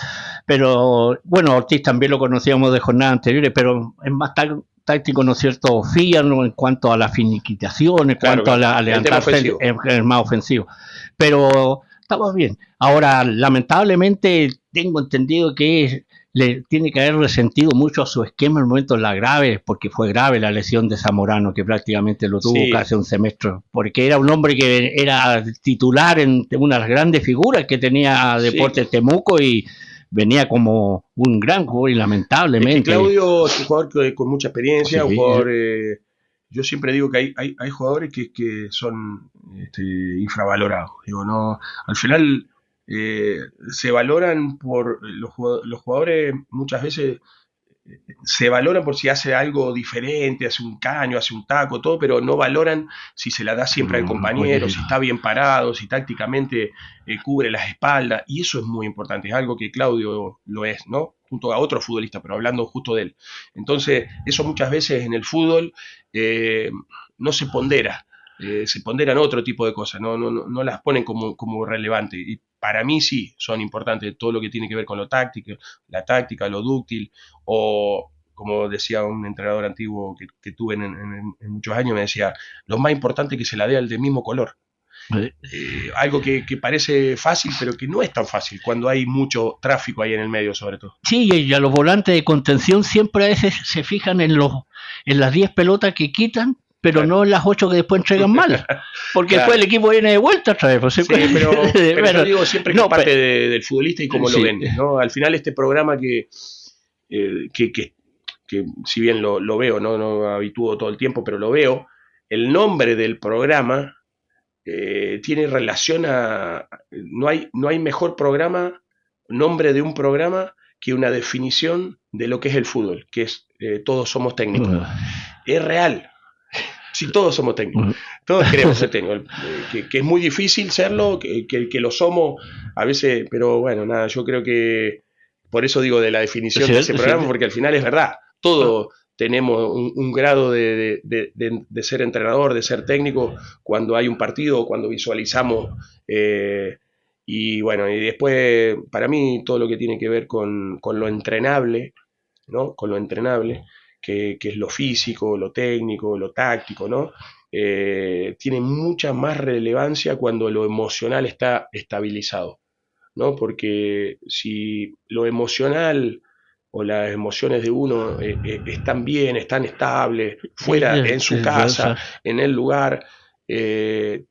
Pero bueno, Ortiz también lo conocíamos de jornadas anteriores, pero es más táctico, ¿no es cierto? Filla, ¿no? En cuanto a la finiquitación, en cuanto a levantarse, es más ofensivo. Pero estamos bien. Ahora, lamentablemente, tengo entendido que le tiene que haber resentido mucho a su esquema en el momento de la grave, porque fue grave la lesión de Zamorano, que prácticamente lo tuvo casi un semestre, porque era un hombre que era titular en una de las grandes figuras que tenía Deportes Temuco y venía como un gran jugador y lamentablemente. Claudio es un jugador con mucha experiencia, un jugador, yo siempre digo que hay jugadores que son infravalorados. Digo, no, al final se valoran por los jugadores muchas veces se valoran por si hace algo diferente, hace un caño, hace un taco, todo, pero no valoran si se la da siempre al compañero, si está bien parado, si tácticamente cubre las espaldas, y eso es muy importante, es algo que Claudio lo es, ¿no? Junto a otro futbolista, pero hablando justo de él. Entonces, eso muchas veces en el fútbol no se pondera, se ponderan otro tipo de cosas, no las ponen como relevantes, y para mí sí son importantes todo lo que tiene que ver con lo táctico, la táctica, lo dúctil, o como decía un entrenador antiguo que tuve en muchos años, me decía, lo más importante es que se la dé al del mismo color. Algo que parece fácil, pero que no es tan fácil cuando hay mucho tráfico ahí en el medio, sobre todo. Sí, y a los volantes de contención siempre a veces se fijan en las 10 pelotas que quitan, pero no en las 8 que después entregan mal, porque después el equipo viene de vuelta otra vez. Pues, sí, pero yo digo siempre que es parte del futbolista y cómo lo ven, ¿no? Al final este programa que si bien lo veo, no habitúo todo el tiempo, pero lo veo, el nombre del programa tiene relación a... No hay mejor nombre de un programa que una definición de lo que es el fútbol, que es todos somos técnicos. Es real. Si todos somos técnicos, todos queremos ser técnicos, que es muy difícil serlo, que lo somos a veces, pero bueno, nada, yo creo que por eso digo de la definición de ese programa, porque al final es verdad, todos tenemos un grado de ser entrenador, de ser técnico, cuando hay un partido, cuando visualizamos, y bueno, y después, para mí, todo lo que tiene que ver con lo entrenable, ¿no? Con lo entrenable, que es lo físico, lo técnico, lo táctico, ¿no? Tiene mucha más relevancia cuando lo emocional está estabilizado, ¿no? Porque si lo emocional o las emociones de uno están bien, están estables, fuera, en su casa, en el lugar,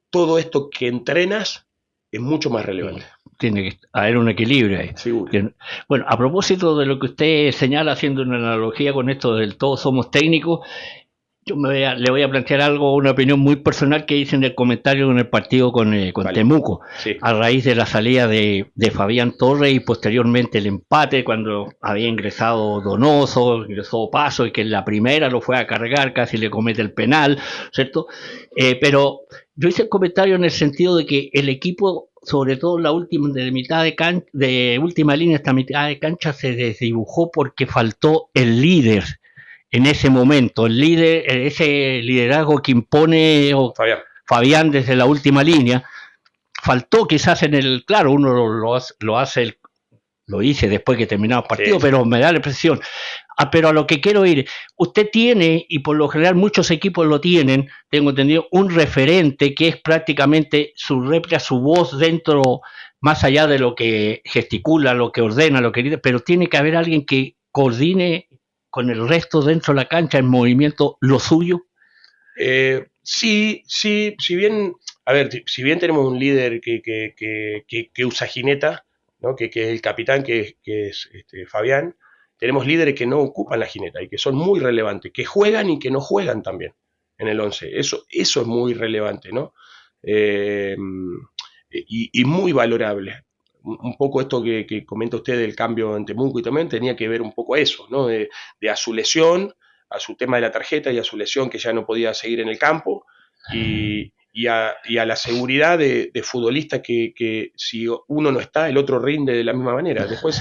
todo esto que entrenas es mucho más relevante. Tiene que haber un equilibrio ahí. Seguro. Bueno, a propósito de lo que usted señala, haciendo una analogía con esto del todos somos técnicos, yo le voy a plantear algo, una opinión muy personal que hice en el comentario en el partido con Temuco, a raíz de la salida de Fabián Torres y posteriormente el empate cuando había ingresado Donoso, ingresó Paso y que en la primera lo fue a cargar, casi le comete el penal, ¿cierto? Pero yo hice el comentario en el sentido de que el equipo, sobre todo la última de última línea hasta mitad de cancha, se desdibujó porque faltó el líder. En ese momento, el líder, ese liderazgo que impone Fabián desde la última línea, faltó quizás claro, uno lo hice después que terminaba el partido, sí, pero me da la impresión. Pero a lo que quiero ir, usted tiene, y por lo general muchos equipos lo tienen, tengo entendido, un referente que es prácticamente su réplica, su voz dentro, más allá de lo que gesticula, lo que ordena, lo que dice, pero tiene que haber alguien que coordine con el resto dentro de la cancha en movimiento lo suyo. Sí, si bien, a ver, si bien tenemos un líder que usa jineta, ¿no? que es el capitán, que es Fabián, tenemos líderes que no ocupan la jineta y que son muy relevantes, que juegan y que no juegan también en el 11. Eso es muy relevante, ¿no? Y muy valorable. Un poco esto que comenta usted del cambio en Temuco y también tenía que ver un poco eso, ¿no? De a su lesión, a su tema de la tarjeta y a su lesión que ya no podía seguir en el campo y a la seguridad de futbolistas que si uno no está, el otro rinde de la misma manera. Después,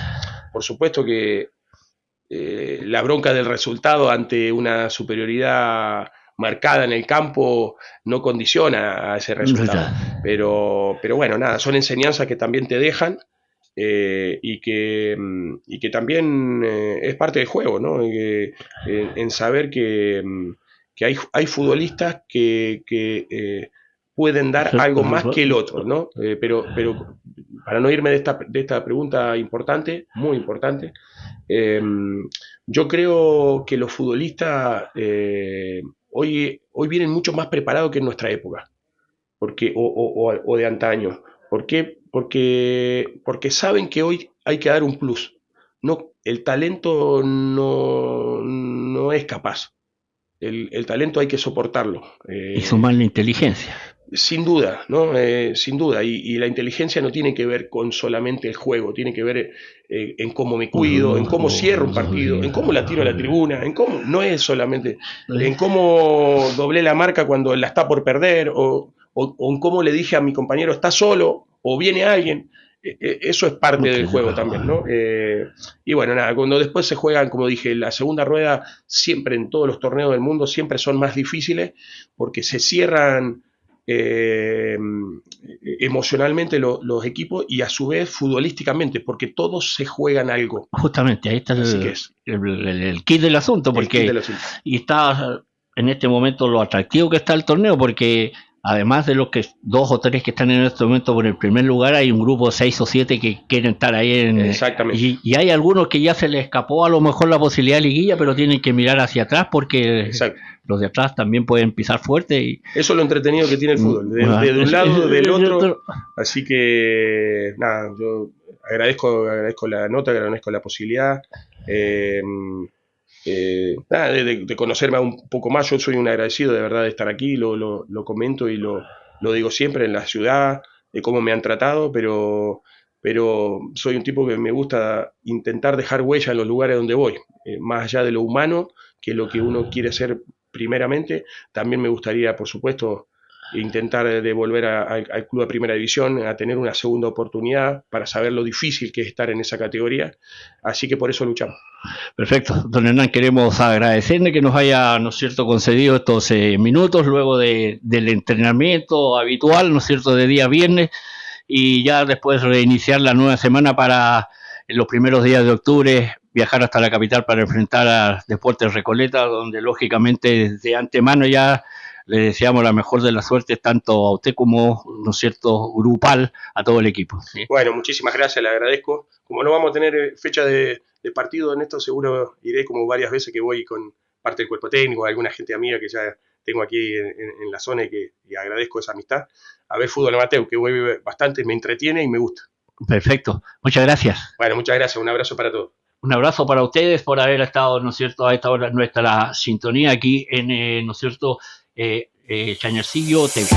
por supuesto que la bronca del resultado ante una superioridad marcada en el campo no condiciona a ese resultado. Pero bueno, nada, son enseñanzas que también te dejan y que también es parte del juego, ¿no? En saber que hay futbolistas que pueden dar algo más que el otro, ¿no? Pero para no irme de esta pregunta importante, muy importante, yo creo que los futbolistas hoy vienen mucho más preparados que en nuestra época, o de antaño. ¿Por qué? Porque saben que hoy hay que dar un plus. No, el talento no es capaz. El talento hay que soportarlo. Y sumar la inteligencia. Sin duda, ¿no? Sin duda. Y la inteligencia no tiene que ver con solamente el juego, tiene que ver en cómo me cuido, en cómo cierro un partido, en cómo la tiro a la tribuna, en cómo, no es solamente, en cómo doblé la marca cuando la está por perder, o en cómo le dije a mi compañero está solo, o viene alguien. Eso es parte del juego también, ¿no? Y bueno, nada, cuando después se juegan, como dije, la segunda rueda, siempre en todos los torneos del mundo, siempre son más difíciles, porque se cierran emocionalmente los equipos y a su vez futbolísticamente, porque todos se juegan algo. Justamente, ahí está el kit del asunto, porque y está en este momento lo atractivo que está el torneo, porque además de los que 2 o 3 que están en este momento por el primer lugar, hay un grupo de 6 o 7 que quieren estar ahí Exactamente. Y hay algunos que ya se les escapó a lo mejor la posibilidad de liguilla, pero tienen que mirar hacia atrás porque los de atrás también pueden pisar fuerte. Eso es lo entretenido que tiene el fútbol, de un lado, del otro. Así que, nada, yo agradezco la nota, agradezco la posibilidad. De conocerme un poco más. Yo soy un agradecido de verdad de estar aquí, lo comento y lo digo siempre en la ciudad, de cómo me han tratado, pero soy un tipo que me gusta intentar dejar huella en los lugares donde voy, más allá de lo humano, que es lo que uno quiere hacer primeramente. También me gustaría, por supuesto, intentar devolver al club de primera división a tener una segunda oportunidad para saber lo difícil que es estar en esa categoría, así que por eso luchamos. Perfecto, don Hernán, queremos agradecerle que nos haya, ¿no es cierto?, concedido estos minutos luego del entrenamiento habitual, ¿no es cierto?, de día viernes, y ya después reiniciar la nueva semana para en los primeros días de octubre viajar hasta la capital para enfrentar a Deportes Recoleta, donde lógicamente de antemano ya le deseamos la mejor de las suertes tanto a usted como, ¿no es cierto?, grupal a todo el equipo. ¿Sí? Bueno, muchísimas gracias, le agradezco. Como no vamos a tener fecha de partido en esto, seguro iré como varias veces que voy con parte del cuerpo técnico, alguna gente amiga que ya tengo aquí en la zona y agradezco esa amistad. A ver fútbol amateur, que voy bastante, me entretiene y me gusta. Perfecto, muchas gracias. Bueno, muchas gracias, un abrazo para todos. Un abrazo para ustedes por haber estado, ¿no es cierto?, a esta hora nuestra sintonía aquí en, ¿no es cierto?, Chañarcillo TV.